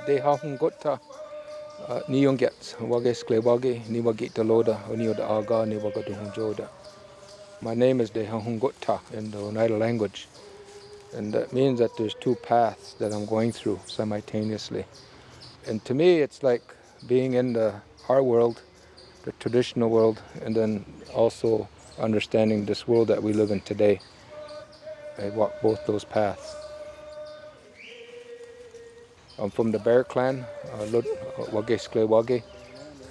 de hahungota niyongets wages klewage niwagita loda onioda aga niwagata hunjoda. My name is de hahungota in the Oneida language, and that means that there's two paths that I'm going through simultaneously. And to me, it's like being in our world, the traditional world, and then also understanding this world that we live in today. I walk both those paths. I'm from the Bear Clan, Wage Sklewage,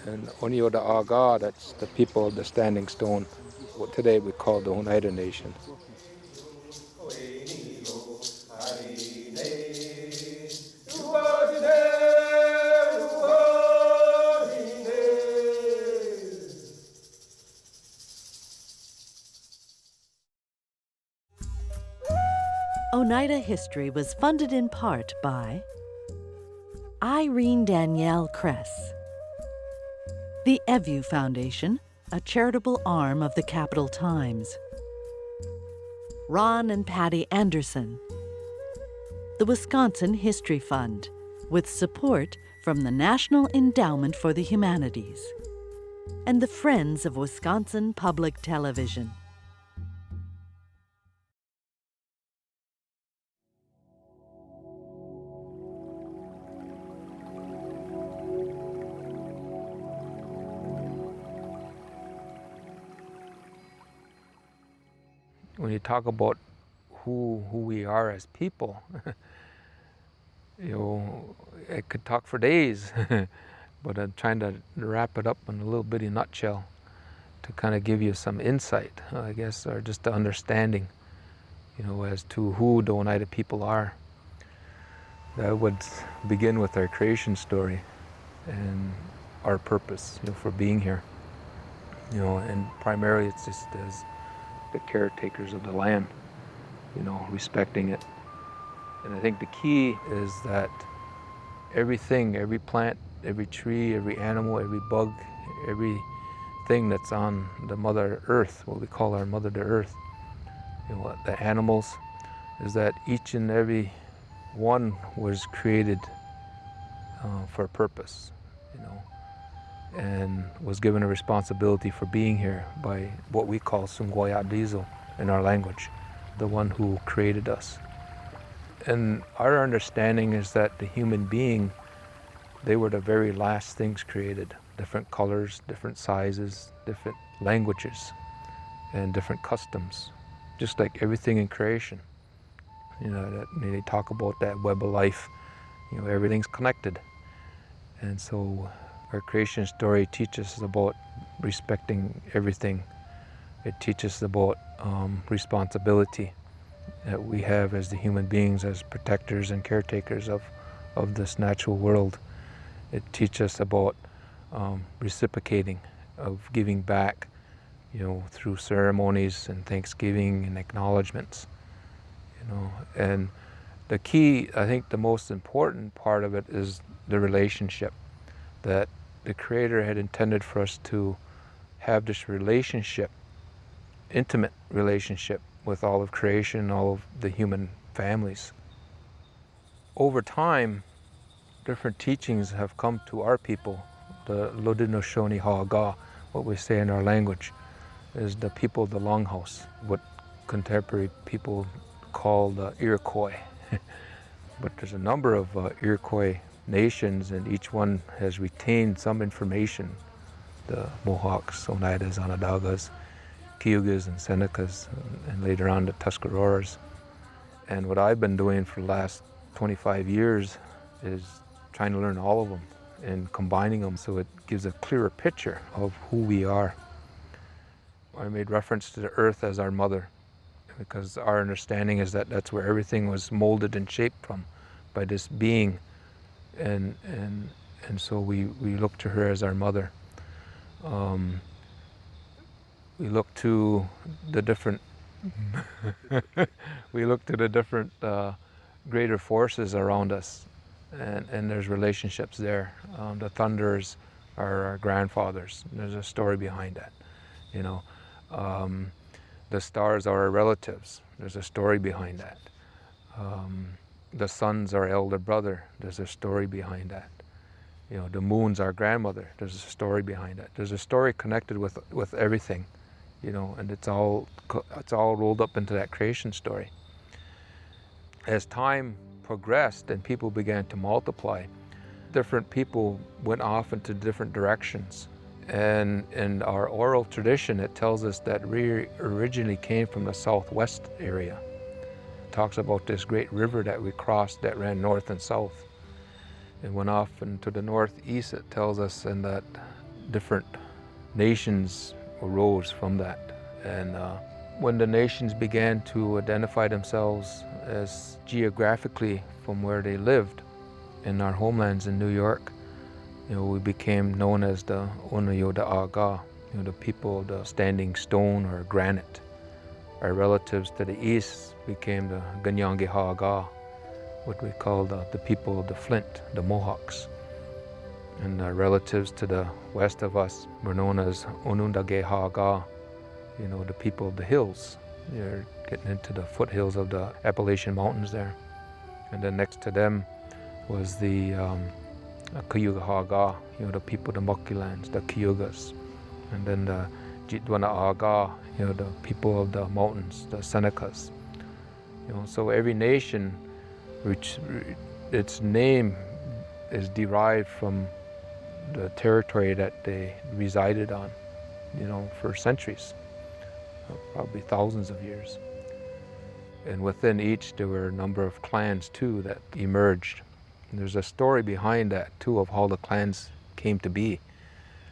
and Onioda Aga, that's the people of the Standing Stone, what today we call the Oneida Nation. Oneida History was funded in part by Irene Danielle Kress, the Evu Foundation, a charitable arm of the Capital Times, Ron and Patty Anderson, the Wisconsin History Fund, with support from the National Endowment for the Humanities, and the Friends of Wisconsin Public Television. When you talk about who we are as people, I could talk for days, but I'm trying to wrap it up in a little bitty nutshell to kind of give you some insight, I guess, or just the understanding, as to who the Oneida people are. That would begin with our creation story and our purpose, for being here. And primarily it's just as the caretakers of the land, respecting it. And I think the key is that everything, every plant, every tree, every animal, every bug, everything that's on the Mother Earth, what we call our Mother to Earth, the animals, is that each and every one was created for a purpose, and was given a responsibility for being here by what we call Sungwaya Diesel in our language, the one who created us. And our understanding is that the human being, they were the very last things created. Different colors, different sizes, different languages, and different customs, just like everything in creation. That they talk about that web of life, everything's connected. And so our creation story teaches us about respecting everything. It teaches us about responsibility that we have as the human beings, as protectors and caretakers of this natural world. It teaches us about reciprocating, of giving back, through ceremonies and thanksgiving and acknowledgments. And the key, I think the most important part of it is the relationship, that the Creator had intended for us to have this relationship, intimate relationship with all of creation, all of the human families. Over time, different teachings have come to our people. The Lodinoshoni Ha'aga, what we say in our language, is the people of the Longhouse, what contemporary people call the Iroquois. But there's a number of Iroquois nations, and each one has retained some information. The Mohawks, Oneidas, Onondagas, Cayugas, and Senecas, and later on the Tuscaroras. And what I've been doing for the last 25 years is trying to learn all of them and combining them so it gives a clearer picture of who we are. I made reference to the earth as our mother, because our understanding is that that's where everything was molded and shaped from, by this being. And so we look to her as our mother. We look to the different greater forces around us, and there's relationships there. The thunders are our grandfathers. There's a story behind that, The stars are our relatives. There's a story behind that. The sun's our elder brother. There's a story behind that. The moon's our grandmother. There's a story behind that. There's a story connected with everything, and it's all rolled up into that creation story. As time progressed and people began to multiply, different people went off into different directions. And in our oral tradition, it tells us that we originally came from the southwest area. It talks about this great river that we crossed that ran north and south. It went off into the northeast, it tells us, and that different nations arose from that. And when the nations began to identify themselves as geographically from where they lived in our homelands in New York, we became known as the Oneida History, the people of the standing stone or granite. Our relatives to the east became the Ganyangi Haga, what we call the people of the flint, the Mohawks. And our relatives to the west of us were known as Onundage Haga, the people of the hills. You're getting into the foothills of the Appalachian Mountains there. And then next to them was the Cayuga Haga, the people of the Mucky lands, the Cayugas. And then the Jitwana Haga, the people of the mountains, the Senecas. So every nation, which its name is derived from the territory that they resided on, for centuries, probably thousands of years. And within each, there were a number of clans too that emerged. And there's a story behind that too of how the clans came to be.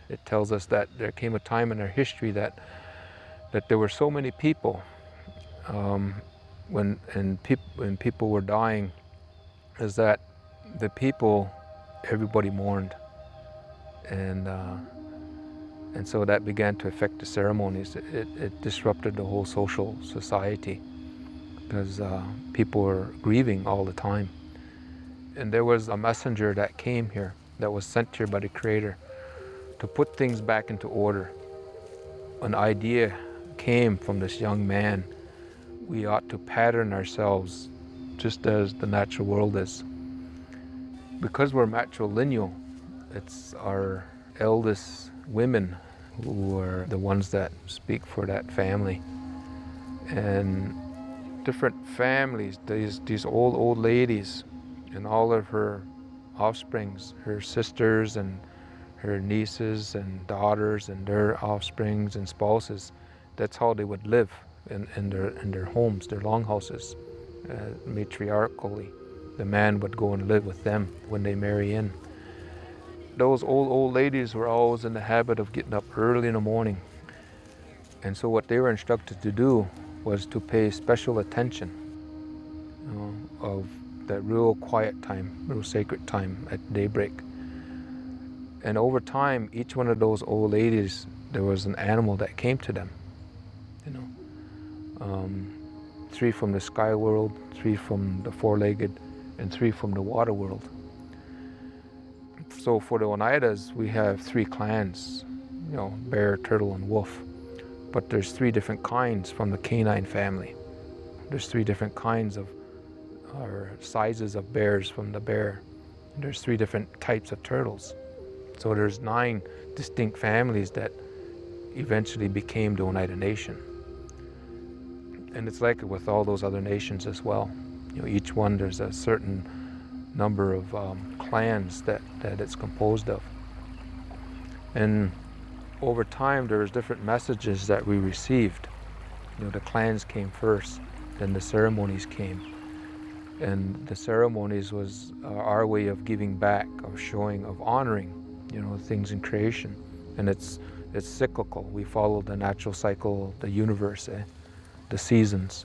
It tells us that there came a time in our history that there were so many people when people were dying, is that the people, everybody mourned, and so that began to affect the ceremonies. It disrupted the whole social society because people were grieving all the time. And there was a messenger that came here, that was sent here by the Creator to put things back into order. An idea came from this young man. We ought to pattern ourselves just as the natural world is. Because we're matrilineal, it's our eldest women who are the ones that speak for that family. And different families, these old ladies and all of her offsprings, her sisters and her nieces and daughters and their offsprings and spouses, that's how they would live in their homes, their longhouses, matriarchally. The man would go and live with them when they marry in. Those old ladies were always in the habit of getting up early in the morning. And so what they were instructed to do was to pay special attention of that real quiet time, real sacred time at daybreak. And over time, each one of those old ladies, there was an animal that came to them. 3 from the sky world, 3 from the four-legged, and 3 from the water world. So for the Oneidas, we have 3 clans, bear, turtle, and wolf. But there's 3 different kinds from the canine family. There's 3 different kinds of, or sizes of bears from the bear. And there's 3 different types of turtles. So there's 9 distinct families that eventually became the Oneida Nation. And it's like it with all those other nations as well. Each one, there's a certain number of clans that it's composed of. And over time, there's different messages that we received. The clans came first, then the ceremonies came. And the ceremonies was our way of giving back, of showing, of honoring, things in creation. And it's cyclical. We follow the natural cycle of the universe, the seasons.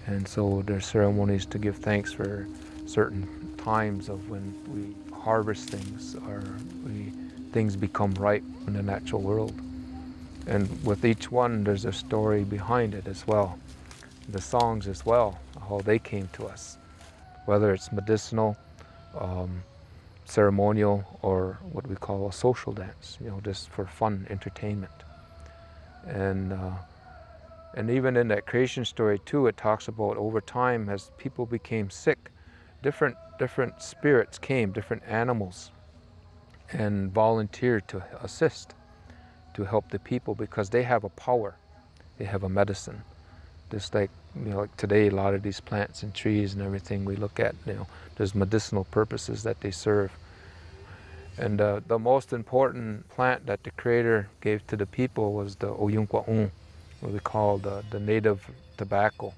And so there's ceremonies to give thanks for certain times of when we harvest things or things become ripe in the natural world. And with each one, there's a story behind it as well. The songs as well, how they came to us, whether it's medicinal, ceremonial, or what we call a social dance, just for fun, entertainment. And even in that creation story too, it talks about over time, as people became sick, different spirits came, different animals, and volunteered to assist, to help the people, because they have a power, they have a medicine. Just like, like today, a lot of these plants and trees and everything we look at, there's medicinal purposes that they serve. And the most important plant that the Creator gave to the people was the oyunkwa'un, what we call the native tobacco.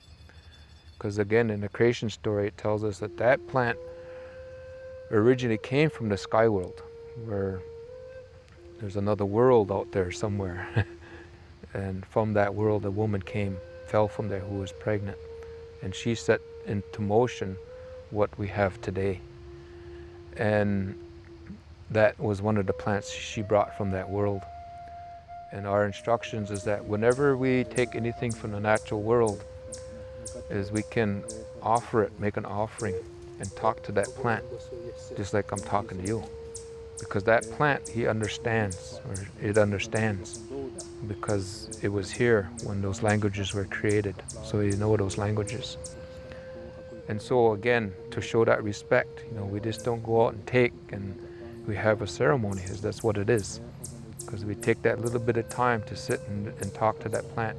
Because again, in the creation story, it tells us that that plant originally came from the sky world, where there's another world out there somewhere. And from that world, a woman fell from there who was pregnant. And she set into motion what we have today. And that was one of the plants she brought from that world. And our instructions is that whenever we take anything from the natural world, is we can offer it, make an offering, and talk to that plant, just like I'm talking to you. Because that plant, he understands, or it understands, because it was here when those languages were created, so you know those languages. And so again, to show that respect, we just don't go out and take, and we have a ceremony, that's what it is. Because we take that little bit of time to sit and talk to that plant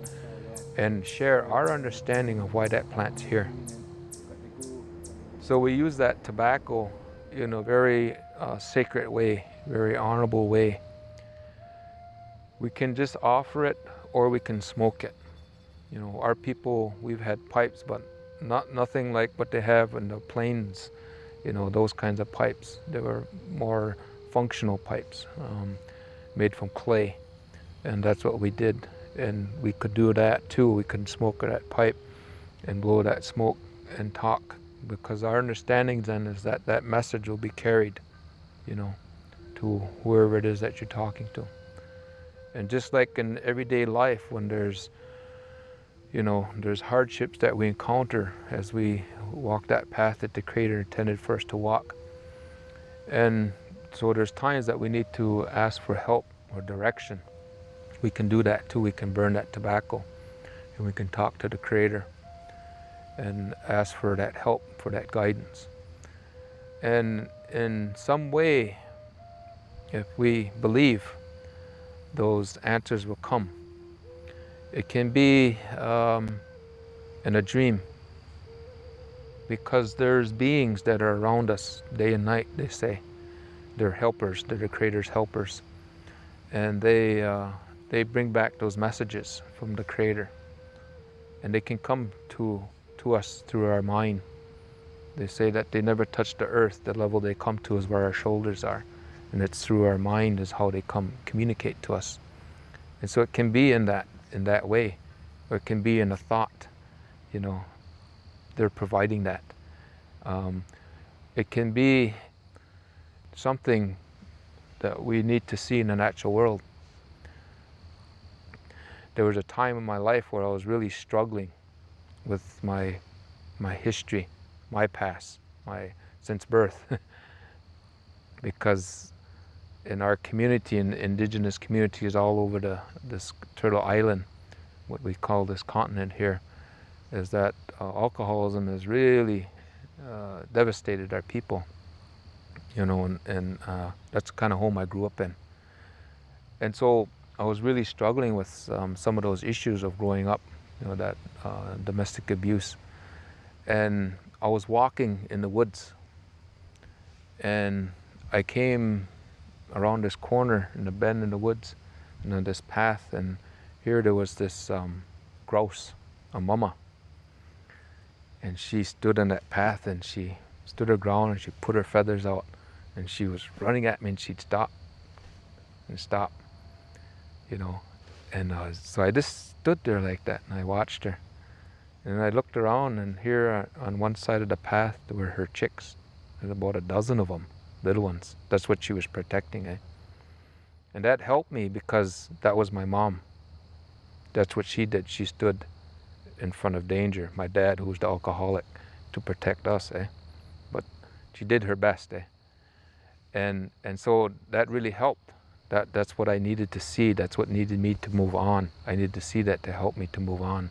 and share our understanding of why that plant's here. So we use that tobacco in a very sacred way, very honorable way. We can just offer it, or we can smoke it. Our people, we've had pipes, but nothing like what they have in the plains, those kinds of pipes. They were more functional pipes, made from clay, and that's what we did. And we could do that too. We could smoke that pipe and blow that smoke and talk, because our understanding then is that that message will be carried, to whoever it is that you're talking to. And just like in everyday life, when there's hardships that we encounter as we walk that path that the Creator intended for us to walk. And so there's times that we need to ask for help or direction. We can do that too. We can burn that tobacco, and we can talk to the Creator and ask for that help, for that guidance. And in some way, if we believe, those answers will come. It can be in a dream, because there's beings that are around us day and night, they say. They're helpers, they're the Creator's helpers. And they bring back those messages from the Creator. And they can come to us through our mind. They say that they never touch the earth. The level they come to is where our shoulders are. And it's through our mind is how they communicate to us. And so it can be in that way, or it can be in a thought. They're providing that. It can be something that we need to see in the natural world. There was a time in my life where I was really struggling with my history, my past, since birth. Because in our community, in indigenous communities all over this Turtle Island, what we call this continent here, is that alcoholism has really devastated our people. And that's the kind of home I grew up in. And so I was really struggling with some of those issues of growing up, that domestic abuse. And I was walking in the woods, and I came around this corner in the bend in the woods, and on this path, and here there was this grouse, a mama. And she stood on that path, and she stood her ground, and she put her feathers out, and she was running at me, and she'd stop and stop, And so I just stood there like that, and I watched her. And I looked around, and here on one side of the path, there were her chicks. There's about a dozen of them, little ones. That's what she was protecting, And that helped me, because that was my mom. That's what she did. She stood in front of danger, my dad, who was the alcoholic, to protect us, But she did her best, And so that really helped. That's what I needed to see. That's what needed me to move on. I needed to see that to help me to move on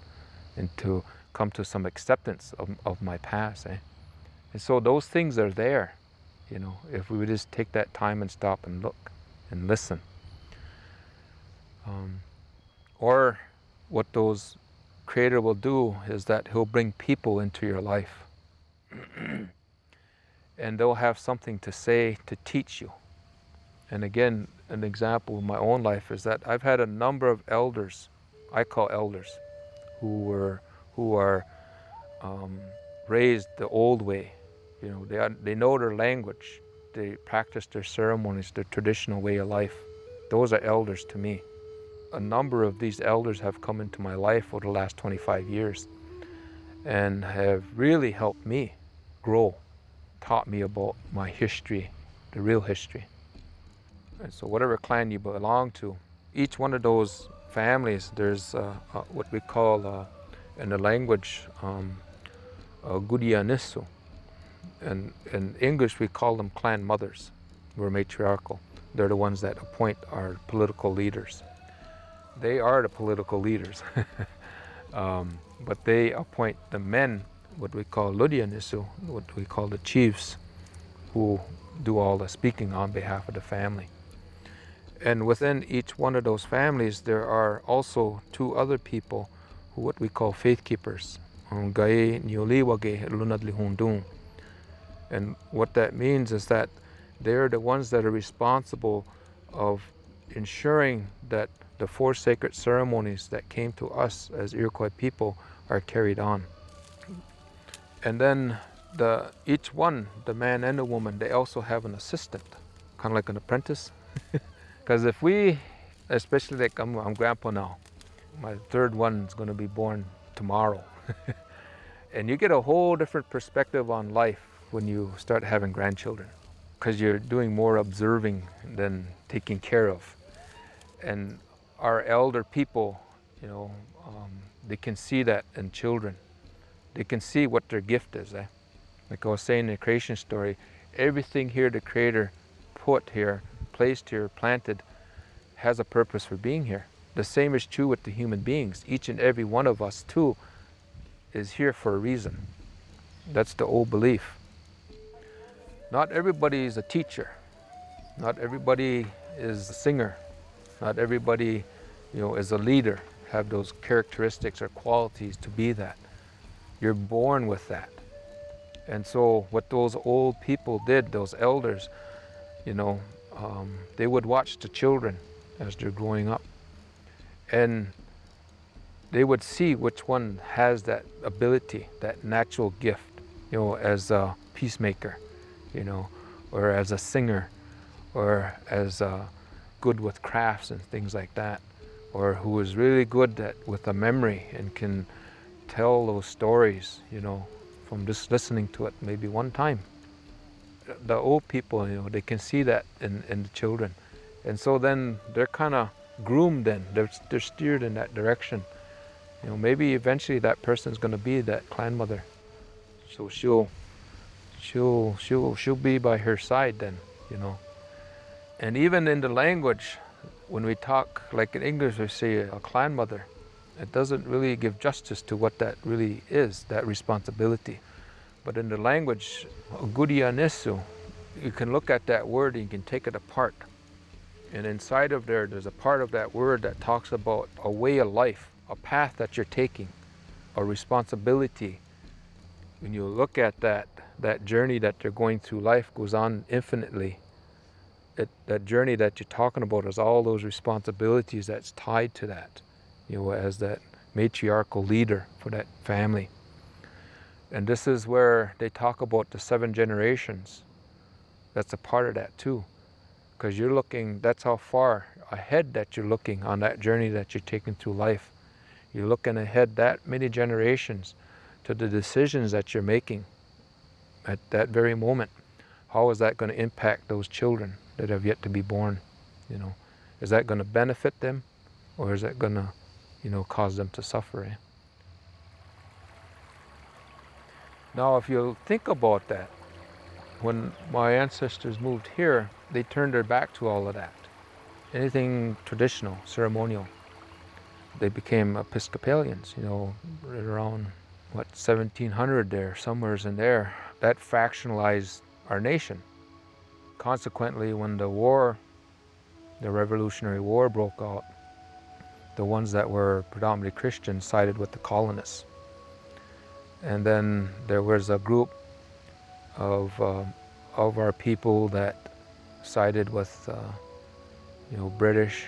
and to come to some acceptance of my past, And so those things are there, if we would just take that time and stop and look and listen. Or what those Creator will do is that He'll bring people into your life. And they'll have something to say to teach you. And again, an example of my own life is that I've had a number of elders, I call elders, who are raised the old way. They know their language, they practice their ceremonies, their traditional way of life. Those are elders to me. A number of these elders have come into my life over the last 25 years and have really helped me grow, taught me about my history, the real history. And so whatever clan you belong to, each one of those families, there's what we call in the language Gudianisu. And in English we call them clan mothers. We're matriarchal. They're the ones that appoint our political leaders. They are the political leaders. But they appoint the men, what we call Ludianisu, what we call the chiefs, who do all the speaking on behalf of the family. And within each one of those families, there are also two other people who what we call faith keepers. And what that means is that they're the ones that are responsible of ensuring that the four sacred ceremonies that came to us as Iroquois people are carried on. And then each one, the man and the woman, they also have an assistant, kind of like an apprentice. Because if we, especially like I'm grandpa now, my third one is going to be born tomorrow. And you get a whole different perspective on life when you start having grandchildren, because you're doing more observing than taking care of. And our elder people, they can see that in children. They can see what their gift is. Like I was saying in the creation story, everything here the Creator put here, placed here, planted, has a purpose for being here. The same is true with the human beings. Each and every one of us too is here for a reason. That's the old belief. Not everybody is a teacher. Not everybody is a singer. Not everybody, is a leader, have those characteristics or qualities to be that. You're born with that. And so what those old people did, those elders, they would watch the children as they're growing up. And they would see which one has that ability, that natural gift, as a peacemaker, or as a singer, or as good with crafts and things like that, or who is really good with a memory and can tell those stories, from just listening to it maybe one time. The old people, they can see that in the children. And so then they're kind of groomed then, they're steered in that direction. Maybe eventually that person's going to be that clan mother. So she'll be by her side then, And even in the language, when we talk, like in English, we say a clan mother, it doesn't really give justice to what that really is, that responsibility. But in the language, Gudianisu, you can look at that word and you can take it apart. And inside of there's a part of that word that talks about a way of life, a path that you're taking, a responsibility. When you look at that journey that they're going through, life goes on infinitely. That journey that you're talking about is all those responsibilities that's tied to that, as that matriarchal leader for that family. And this is where they talk about the 7 generations. That's a part of that too. Because you're looking, that's how far ahead that you're looking on that journey that you're taking through life. You're looking ahead that many generations to the decisions that you're making at that very moment. How is that going to impact those children that have yet to be born? Is that going to benefit them, or is that going to, cause them to suffer? Now, if you think about that, when my ancestors moved here, they turned their back to all of that. Anything traditional, ceremonial. They became Episcopalians, right around, 1700 there, somewhere's in there. that fractionalized our nation. Consequently, when the Revolutionary War broke out, the ones that were predominantly Christian sided with the colonists. And then there was a group of our people that sided with British,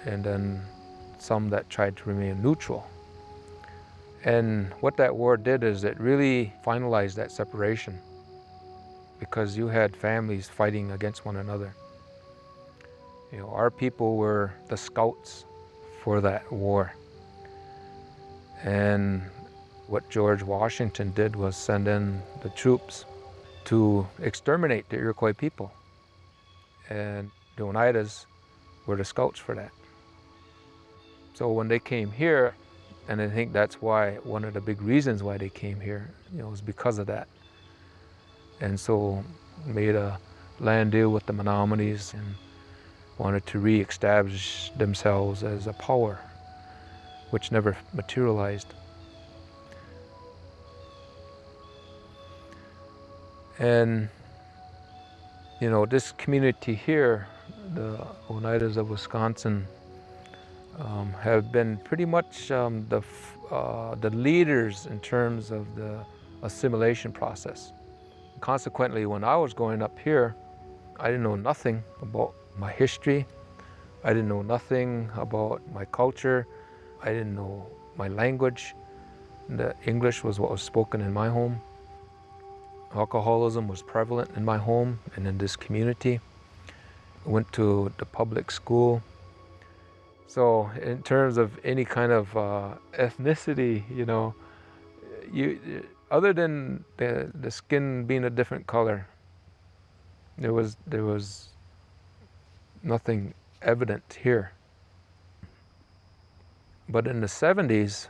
and then some that tried to remain neutral. And what that war did is it really finalized that separation, because you had families fighting against one another. Our people were the scouts for that war. And what George Washington did was send in the troops to exterminate the Iroquois people. And the Oneidas were the scouts for that. So when they came here, and I think that's why, one of the big reasons why they came here, was because of that. And so made a land deal with the Menominees and wanted to re-establish themselves as a power, which never materialized. And this community here, the Oneidas of Wisconsin, have been pretty much the leaders in terms of the assimilation process. Consequently, when I was growing up here, I didn't know nothing about my history. I didn't know nothing about my culture. I didn't know my language. The English was what was spoken in my home. Alcoholism was prevalent in my home and in this community. I went to the public school. So in terms of any kind of ethnicity, other than the skin being a different color, there was nothing evident here. But in the 70s,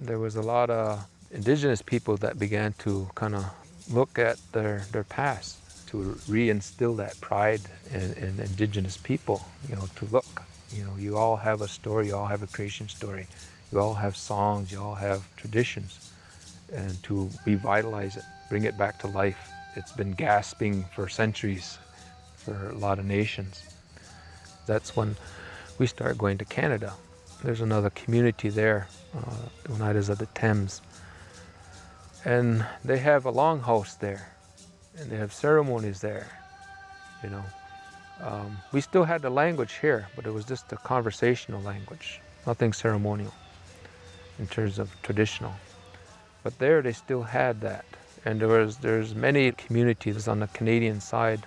there was a lot of indigenous people that began to kind of look at their past, to reinstill that pride in indigenous people, to look. You all have a story, you all have a creation story, you all have songs, you all have traditions, and to revitalize it, bring it back to life. It's been gasping for centuries for a lot of nations. That's when we start going to Canada. There's another community there, the Oneidas of the Thames, and they have a longhouse there, and they have ceremonies there, We still had the language here, but it was just a conversational language, nothing ceremonial in terms of traditional. But there they still had that. And there's many communities on the Canadian side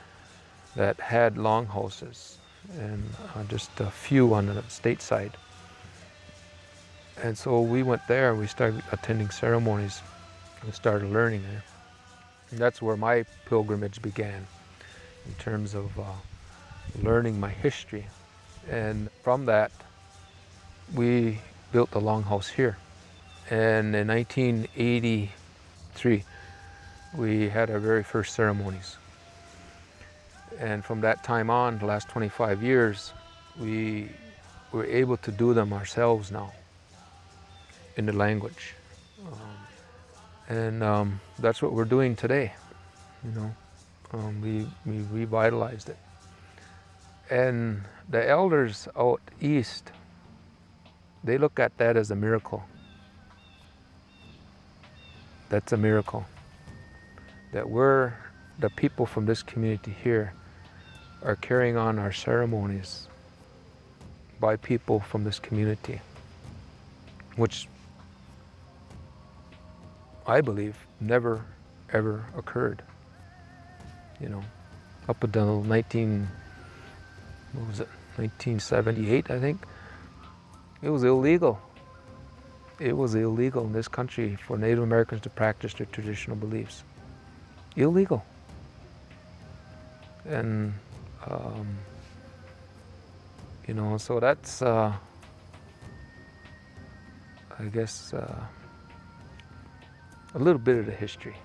that had longhouses, and just a few on the state side. And so we went there, we started attending ceremonies and started learning there. And that's where my pilgrimage began in terms of learning my history. And from that, we built the longhouse here. And in 1983, we had our very first ceremonies. And from that time on, the last 25 years, we were able to do them ourselves now in the language. That's what we're doing today, we revitalized it. And the elders out east, they look at that as a miracle. That's a miracle. That we're, the people from this community here, are carrying on our ceremonies by people from this community, which I believe never ever occurred. Up until 1978, I think, it was illegal. It was illegal in this country for Native Americans to practice their traditional beliefs. Illegal. And so that's I guess a little bit of the history.